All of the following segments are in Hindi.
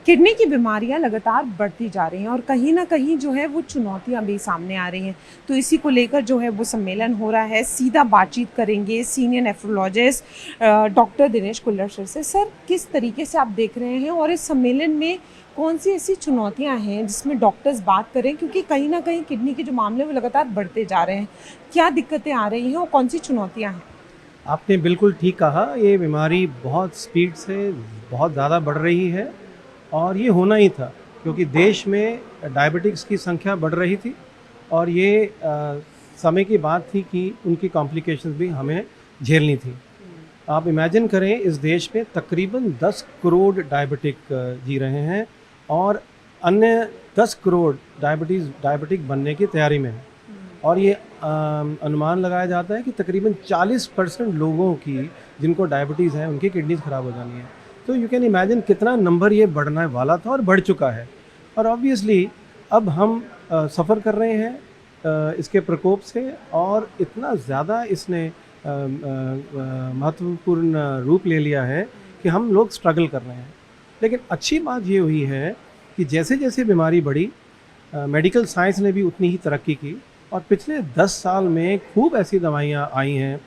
किडनी की बीमारियां लगातार बढ़ती जा रही हैं और कहीं ना कहीं जो है वो चुनौतियां भी सामने आ रही हैं। तो इसी को लेकर जो है वो सम्मेलन हो रहा है। सीधा बातचीत करेंगे senior nephrologist doctor Dinesh Kullar से। सर, किस तरीके से आप देख रहे हैं और इस सम्मेलन में कौन सी ऐसी चुनौतियां हैं जिसमें डॉक्टर्स बात करें, क्योंकि कहीं ना कहीं किडनी के जो मामले वो लगातार बढ़ते जा रहे हैं। क्या दिक्कतें आ रही हैं और कौन सी चुनौतियाँ हैं? आपने बिल्कुल ठीक कहा। ये बीमारी बहुत स्पीड से बहुत ज़्यादा बढ़ रही है और ये होना ही था, क्योंकि देश में डायबिटिक्स की संख्या बढ़ रही थी और ये समय की बात थी कि उनकी कॉम्प्लिकेशंस भी हमें झेलनी थी। आप इमेजिन करें, इस देश में तकरीबन 10 करोड़ डायबिटिक जी रहे हैं और अन्य 10 करोड़ डायबिटिक बनने की तैयारी में है। और ये अनुमान लगाया जाता है कि तकरीबन 40% लोगों की जिनको डायबिटीज़ है उनकी किडनीज ख़राब हो जानी है। तो यू कैन इमेजिन कितना नंबर ये बढ़ने वाला था और बढ़ चुका है। और ऑब्वियसली अब हम सफ़र कर रहे हैं इसके प्रकोप से, और इतना ज़्यादा इसने महत्वपूर्ण रूप ले लिया है कि हम लोग स्ट्रगल कर रहे हैं। लेकिन अच्छी बात ये हुई है कि जैसे जैसे बीमारी बढ़ी, मेडिकल साइंस ने भी उतनी ही तरक्की की और पिछले 10 साल में खूब ऐसी दवाइयाँ आई हैं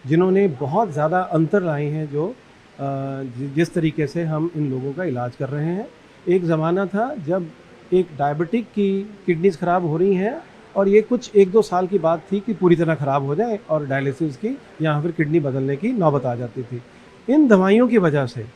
जिन्होंने बहुत ज़्यादा अंतर लाई हैं, जो जिस तरीके से हम इन लोगों का इलाज कर रहे हैं। एक ज़माना था जब एक डायबिटिक की किडनीज ख़राब हो रही हैं और ये कुछ 1-2 साल की बात थी कि पूरी तरह ख़राब हो जाए और डायलिसिस की या फिर किडनी बदलने की नौबत आ जाती थी। इन दवाइयों की वजह से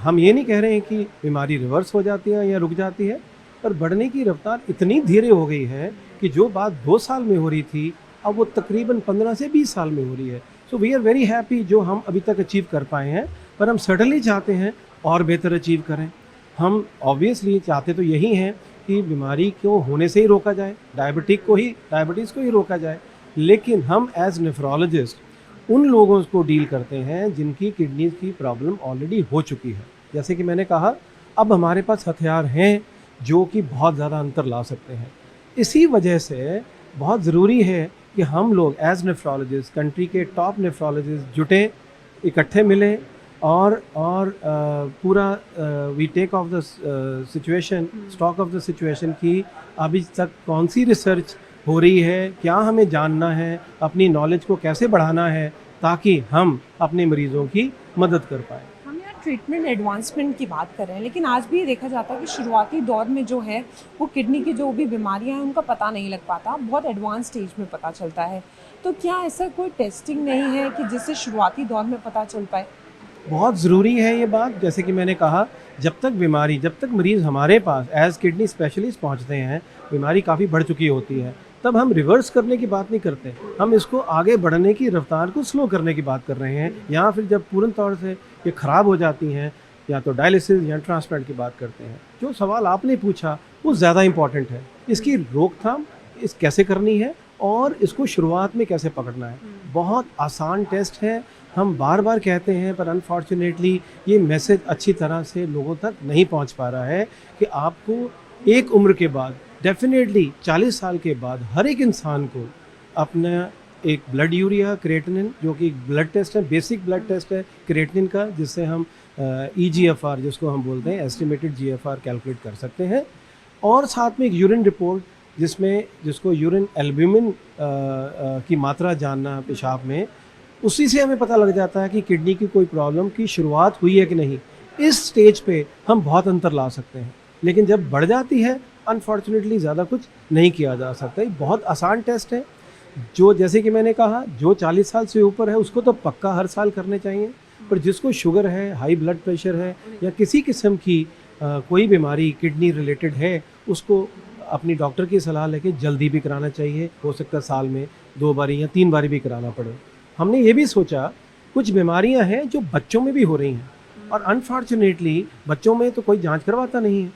हम ये नहीं कह रहे हैं कि बीमारी रिवर्स हो जाती है या रुक जाती है, पर बढ़ने की रफ्तार इतनी धीरे हो गई है कि जो बात 2 साल में हो रही थी अब वो तकरीबन 15 से 20 साल में हो रही है। So we are very happy जो हम अभी तक अचीव कर पाए हैं, पर हम सर्टनली चाहते हैं और बेहतर अचीव करें। हम ऑब्वियसली चाहते तो यही हैं कि बीमारी को होने से ही रोका जाए, डायबिटीज़ को ही रोका जाए। लेकिन हम एज नेफ्रोलॉजिस्ट उन लोगों को डील करते हैं जिनकी किडनी की प्रॉब्लम ऑलरेडी हो चुकी है। जैसे कि मैंने कहा, अब हमारे पास हथियार हैं जो कि बहुत ज़्यादा अंतर ला सकते हैं। इसी वजह से बहुत ज़रूरी है कि हम लोग एज नेफ्रोलॉजिस्ट, कंट्री के टॉप नेफ्रोलॉजिस्ट जुटें, इकट्ठे मिलें और पूरा we take of the situation, stock of the situation की अभी तक कौन सी रिसर्च हो रही है, क्या हमें जानना है, अपनी नॉलेज को कैसे बढ़ाना है ताकि हम अपने मरीज़ों की मदद कर पाएँ। ट्रीटमेंट एडवांसमेंट की बात कर रहे हैं, लेकिन आज भी ये देखा जाता है कि शुरुआती दौर में जो है वो किडनी की जो भी बीमारियां हैं उनका पता नहीं लग पाता, बहुत एडवांस स्टेज में पता चलता है। तो क्या ऐसा कोई टेस्टिंग नहीं है कि जिससे शुरुआती दौर में पता चल पाए? बहुत ज़रूरी है ये बात। जैसे कि मैंने कहा, जब तक मरीज़ हमारे पास एज किडनी स्पेशलिस्ट पहुंचते हैं, बीमारी काफ़ी बढ़ चुकी होती है, तब हम रिवर्स करने की बात नहीं करते, हम इसको आगे बढ़ने की रफ्तार को स्लो करने की बात कर रहे हैं। या फिर जब पूर्ण तौर से ये ख़राब हो जाती हैं, या तो डायलिसिस या ट्रांसप्लांट की बात करते हैं। जो सवाल आपने पूछा वो ज़्यादा इम्पॉर्टेंट है, इसकी रोकथाम कैसे करनी है और इसको शुरुआत में कैसे पकड़ना है। बहुत आसान टेस्ट है, हम बार बार कहते हैं, पर अनफॉर्चुनेटली ये मैसेज अच्छी तरह से लोगों तक नहीं पहुंच पा रहा है कि आपको एक उम्र के बाद, डेफिनेटली 40 साल के बाद, हर एक इंसान को अपना एक ब्लड यूरिया क्रिएटिनिन, जो कि एक ब्लड टेस्ट है, बेसिक ब्लड टेस्ट है क्रिएटिनिन का, जिससे हम EGFR जिसको हम बोलते हैं एस्टिमेटेड GFR कैलकुलेट कर सकते हैं, और साथ में एक यूरिन रिपोर्ट जिसको यूरिन एल्ब्यूमिन की मात्रा जानना पेशाब में, उसी से हमें पता लग जाता है कि किडनी की कोई प्रॉब्लम की शुरुआत हुई है कि नहीं। इस स्टेज पे हम बहुत अंतर ला सकते हैं, लेकिन जब बढ़ जाती है अनफॉर्चुनेटली ज़्यादा कुछ नहीं किया जा सकता। ये बहुत आसान टेस्ट है, जो जैसे कि मैंने कहा, जो 40 साल से ऊपर है उसको तो पक्का हर साल करने चाहिए, पर जिसको शुगर है, हाई ब्लड प्रेशर है या किसी किस्म की कोई बीमारी किडनी रिलेटेड है, उसको अपनी डॉक्टर की सलाह लेके जल्दी भी कराना चाहिए। हो सकता है साल में 2 बारी या 3 बारी भी कराना पड़े। हमने ये भी सोचा, कुछ बीमारियां हैं जो बच्चों में भी हो रही हैं, और अनफॉर्चुनेटली बच्चों में तो कोई जांच करवाता नहीं है,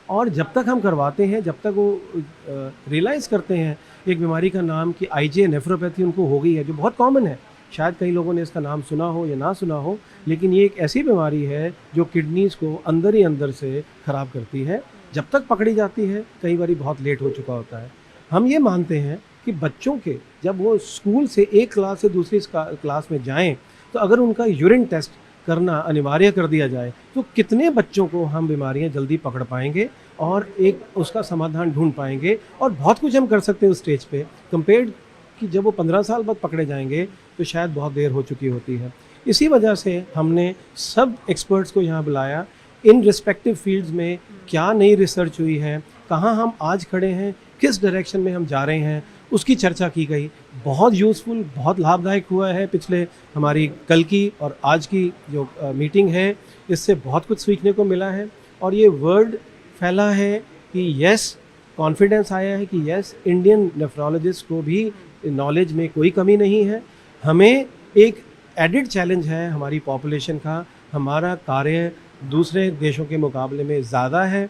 और जब तक हम करवाते हैं, जब तक वो रियलाइज़ करते हैं एक बीमारी का नाम कि IgA नेफ्रोपैथी उनको हो गई है, जो बहुत कॉमन है, शायद कई लोगों ने इसका नाम सुना हो या ना सुना हो, लेकिन ये एक ऐसी बीमारी है जो किडनीज़ को अंदर ही अंदर से ख़राब करती है। जब तक पकड़ी जाती है कई बारी बहुत लेट हो चुका होता है। हम ये मानते हैं कि बच्चों के जब वो स्कूल से एक क्लास से दूसरी क्लास में जाएं, तो अगर उनका यूरिन टेस्ट करना अनिवार्य कर दिया जाए तो कितने बच्चों को हम बीमारियां जल्दी पकड़ पाएंगे और एक उसका समाधान ढूंढ पाएंगे। और बहुत कुछ हम कर सकते हैं उस स्टेज पे कंपेयर्ड कि जब वो 15 साल बाद पकड़े जाएंगे तो शायद बहुत देर हो चुकी होती है। इसी वजह से हमने सब एक्सपर्ट्स को यहाँ बुलाया, इन रिस्पेक्टिव फील्ड्स में क्या नई रिसर्च हुई है, कहाँ हम आज खड़े हैं, किस डायरेक्शन में हम जा रहे हैं, उसकी चर्चा की गई। बहुत यूज़फुल, बहुत लाभदायक हुआ है। पिछले हमारी कल की और आज की जो मीटिंग है, इससे बहुत कुछ सीखने को मिला है। और ये वर्ड फैला है कि यस, कॉन्फिडेंस आया है कि यस, इंडियन नेफ्रोलॉजिस्ट को भी नॉलेज में कोई कमी नहीं है। हमें एक एडिड चैलेंज है हमारी पॉपुलेशन का, हमारा कार्य दूसरे देशों के मुकाबले में ज़्यादा है,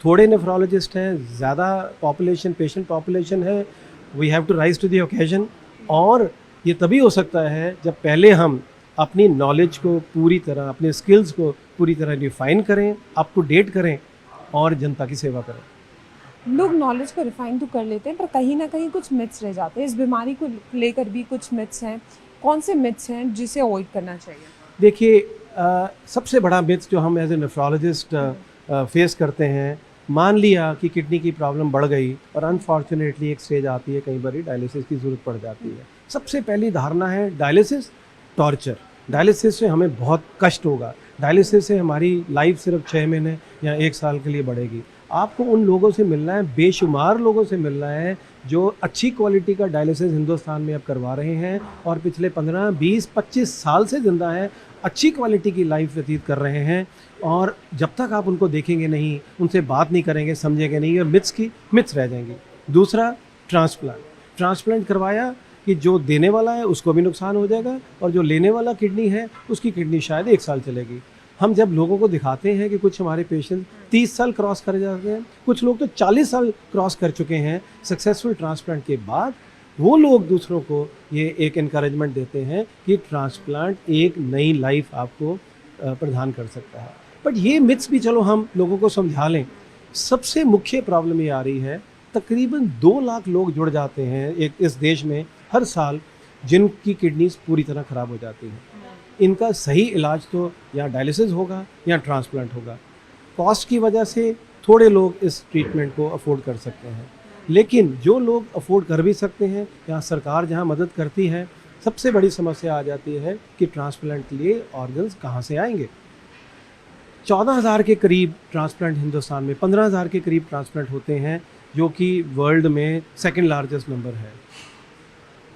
थोड़े नेफ्रोलॉजिस्ट हैं, ज़्यादा पॉपुलेशन, पेशेंट पॉपुलेशन है। We have to rise to the occasion. और ये तभी हो सकता है जब पहले हम अपनी नॉलेज को पूरी तरह, अपने स्किल्स को पूरी तरह रिफाइन करें, अप टू डेट करें और जनता की सेवा करें। लोग नॉलेज को रिफाइन तो कर लेते हैं पर कहीं ना कहीं कुछ मिथ्स रह जाते हैं। इस बीमारी को लेकर भी कुछ मिथ्स हैं। कौन से मिथ्स हैं जिसे अवॉइड करना चाहिए? देखिए, सबसे बड़ा मिथ जो हम एज ए नेफ्रोलॉजिस्ट फेस करते हैं, मान लिया कि किडनी की प्रॉब्लम बढ़ गई और अनफॉर्चुनेटली एक स्टेज आती है, कई बार डायलिसिस की ज़रूरत पड़ जाती है। सबसे पहली धारणा है डायलिसिस टॉर्चर, डायलिसिस से हमें बहुत कष्ट होगा, डायलिसिस से हमारी लाइफ सिर्फ 6 महीने या 1 साल के लिए बढ़ेगी। आपको उन लोगों से मिलना है, बेशुमार लोगों से मिलना है जो अच्छी क्वालिटी का डायलिसिस हिंदुस्तान में अब करवा रहे हैं और पिछले 15, 20, 25 साल से ज़िंदा हैं, अच्छी क्वालिटी की लाइफ व्यतीत कर रहे हैं। और जब तक आप उनको देखेंगे नहीं, उनसे बात नहीं करेंगे, समझेंगे नहीं, ये मिथ्स रह जाएंगी। दूसरा, ट्रांसप्लांट करवाया कि जो देने वाला है उसको भी नुकसान हो जाएगा और जो लेने वाला किडनी है उसकी किडनी शायद 1 साल चलेगी। हम जब लोगों को दिखाते हैं कि कुछ हमारे पेशेंट 30 साल क्रॉस कर जाते हैं, कुछ लोग तो 40 साल क्रॉस कर चुके हैं सक्सेसफुल ट्रांसप्लांट के बाद, वो लोग दूसरों को ये एक इनकरेजमेंट देते हैं कि ट्रांसप्लांट एक नई लाइफ आपको प्रदान कर सकता है। बट ये मिथ्स भी चलो हम लोगों को समझा लें। सबसे मुख्य प्रॉब्लम ये आ रही है, तकरीबन 2 लाख लोग जुड़ जाते हैं इस देश में हर साल जिनकी किडनीज पूरी तरह ख़राब हो जाती हैं। इनका सही इलाज तो या डायलिसिस होगा या ट्रांसप्लांट होगा। कॉस्ट की वजह से थोड़े लोग इस ट्रीटमेंट को अफोर्ड कर सकते हैं, लेकिन जो लोग अफोर्ड कर भी सकते हैं या सरकार जहां मदद करती है, सबसे बड़ी समस्या आ जाती है कि ट्रांसप्लांट के लिए ऑर्गन्स कहां से आएंगे। 14,000 के करीब ट्रांसप्लांट हिंदुस्तान में, 15,000 के करीब ट्रांसप्लांट होते हैं, जो कि वर्ल्ड में सेकंड लार्जेस्ट नंबर है।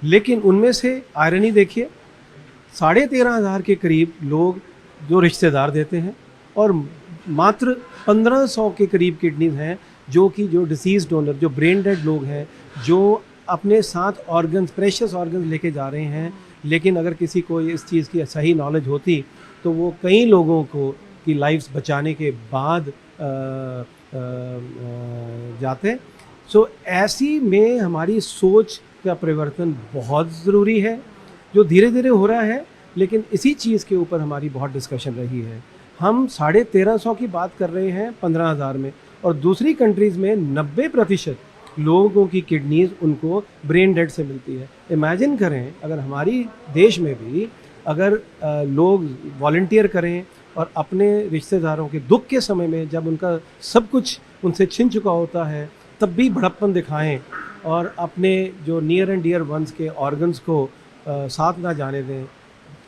लेकिन उनमें से आयरनी देखिए, 13,500 के करीब लोग जो रिश्तेदार देते हैं और मात्र 1500 के करीब किडनीज हैं जो डिसीज़ डोनर, जो ब्रेन डेड लोग हैं, जो अपने साथ ऑर्गन्स, प्रेशियस ऑर्गन्स लेके जा रहे हैं। लेकिन अगर किसी को इस चीज़ की सही नॉलेज होती तो वो कई लोगों को की लाइफ्स बचाने के बाद जाते। सो ऐसी में हमारी सोच का परिवर्तन बहुत ज़रूरी है, जो धीरे धीरे हो रहा है। लेकिन इसी चीज़ के ऊपर हमारी बहुत डिस्कशन रही है। हम 1350 की बात कर रहे हैं 15,000 में, और दूसरी कंट्रीज़ में 90% लोगों की किडनीज उनको ब्रेन डेड से मिलती है। इमेजिन करें अगर हमारी देश में भी अगर लोग वॉलंटियर करें और अपने रिश्तेदारों के दुख के समय में, जब उनका सब कुछ उनसे छिन चुका होता है, तब भी बड़प्पन दिखाएं और अपने जो नियर एंड डियर वंस के ऑर्गन्स को साथ ना जाने दें,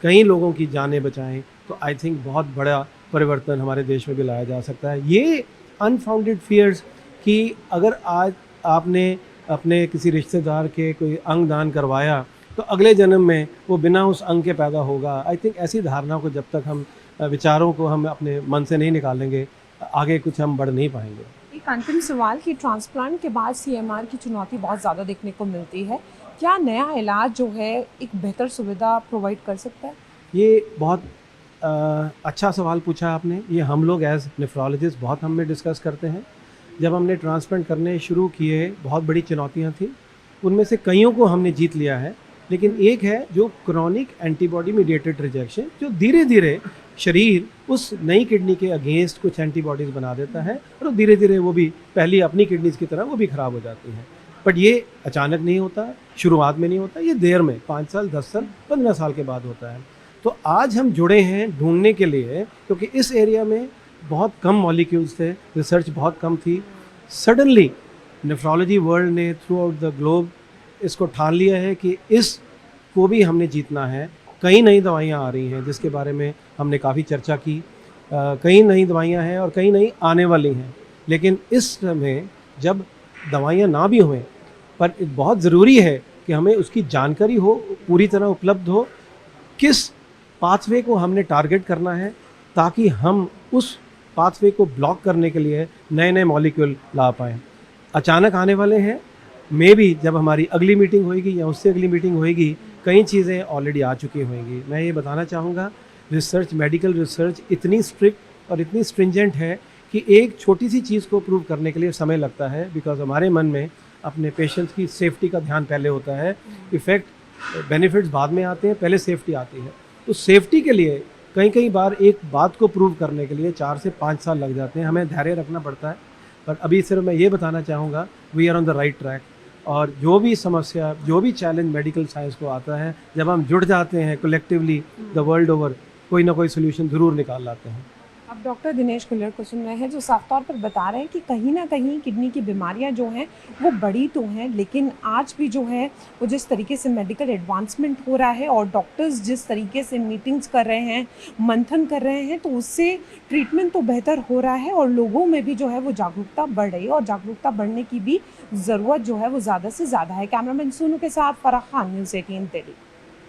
कई लोगों की जानें बचाएं, तो आई थिंक बहुत बड़ा परिवर्तन हमारे देश में भी लाया जा सकता है। ये अनफाउंडेड फियर्स कि अगर आज आपने अपने किसी रिश्तेदार के कोई अंग दान करवाया तो अगले जन्म में वो बिना उस अंग के पैदा होगा, आई थिंक ऐसी धारणा को जब तक हम विचारों को हम अपने मन से नहीं निकालेंगे, आगे कुछ हम बढ़ नहीं पाएंगे। एक अंतिम सवाल कि ट्रांसप्लांट के बाद CMR की चुनौती बहुत ज़्यादा देखने को मिलती है, क्या नया इलाज जो है एक बेहतर सुविधा प्रोवाइड कर सकता है? ये बहुत अच्छा सवाल पूछा आपने। ये हम लोग एज नेफ्रोलॉजिस्ट बहुत हम में डिस्कस करते हैं। जब हमने ट्रांसप्लांट करने शुरू किए, बहुत बड़ी चुनौतियाँ थी, उनमें से कईयों को हमने जीत लिया है। लेकिन एक है जो क्रॉनिक एंटीबॉडी मीडिएटेड रिजेक्शन, जो धीरे धीरे शरीर उस नई किडनी के अगेंस्ट कुछ एंटीबॉडीज़ बना देता है और धीरे धीरे वो भी पहली अपनी किडनीज की तरह वो भी ख़राब हो जाती हैं। बट ये अचानक नहीं होता, शुरुआत में नहीं होता, ये देर में 5 साल, 10 साल, 15 साल के बाद होता है। तो आज हम जुड़े हैं ढूंढने के लिए, क्योंकि इस एरिया में बहुत कम मॉलिक्यूल्स थे, रिसर्च बहुत कम थी। सडनली नेफ्रोलॉजी वर्ल्ड ने थ्रू आउट द ग्लोब इसको ठान लिया है कि इस को भी हमने जीतना है। कई नई दवाइयाँ आ रही हैं जिसके बारे में हमने काफ़ी चर्चा की। कई नई दवाइयाँ हैं और कई नई आने वाली हैं, लेकिन इस में जब दवाइयाँ ना भी हों, पर बहुत ज़रूरी है कि हमें उसकी जानकारी हो, पूरी तरह उपलब्ध हो, किस पाथवे को हमने टारगेट करना है, ताकि हम उस पाथवे को ब्लॉक करने के लिए नए नए मॉलिक्यूल ला पाएँ। अचानक आने वाले हैं, मे भी जब हमारी अगली मीटिंग होएगी या उससे अगली मीटिंग होएगी, कई चीज़ें ऑलरेडी आ चुकी होंगी। मैं ये बताना चाहूँगा, रिसर्च, मेडिकल रिसर्च इतनी स्ट्रिक्ट और इतनी स्ट्रिंजेंट है कि एक छोटी सी चीज़ को प्रूव करने के लिए समय लगता है, बिकॉज हमारे मन में अपने पेशेंट्स की सेफ्टी का ध्यान पहले होता है। इफ़ेक्ट बेनिफिट्स बाद में आते हैं, पहले सेफ्टी आती है। तो सेफ्टी के लिए कई बार एक बात को प्रूव करने के लिए 4 से 5 साल लग जाते हैं, हमें धैर्य रखना पड़ता है। पर अभी सिर्फ मैं ये बताना चाहूँगा, we are on the right track. और जो भी समस्या, जो भी चैलेंज मेडिकल साइंस को आता है, जब हम जुट जाते हैं कलेक्टिवली द वर्ल्ड ओवर, कोई ना कोई सोल्यूशन ज़रूर निकाल लाते हैं। अब डॉक्टर दिनेश खुल्लर को सुन रहे हैं, जो साफ तौर पर बता रहे हैं कि कहीं ना कहीं किडनी की बीमारियां जो हैं वो बड़ी तो हैं, लेकिन आज भी जो है वो जिस तरीके से मेडिकल एडवांसमेंट हो रहा है और डॉक्टर्स जिस तरीके से मीटिंग्स कर रहे हैं, मंथन कर रहे हैं, तो उससे ट्रीटमेंट तो बेहतर हो रहा है और लोगों में भी जो है वो जागरूकता बढ़ रही है और जागरूकता बढ़ने की भी ज़रूरत जो है वो ज़्यादा से ज़्यादा है। कैमरामैन सोनू के साथ फराह खान, न्यूज़ 18 दिल्ली।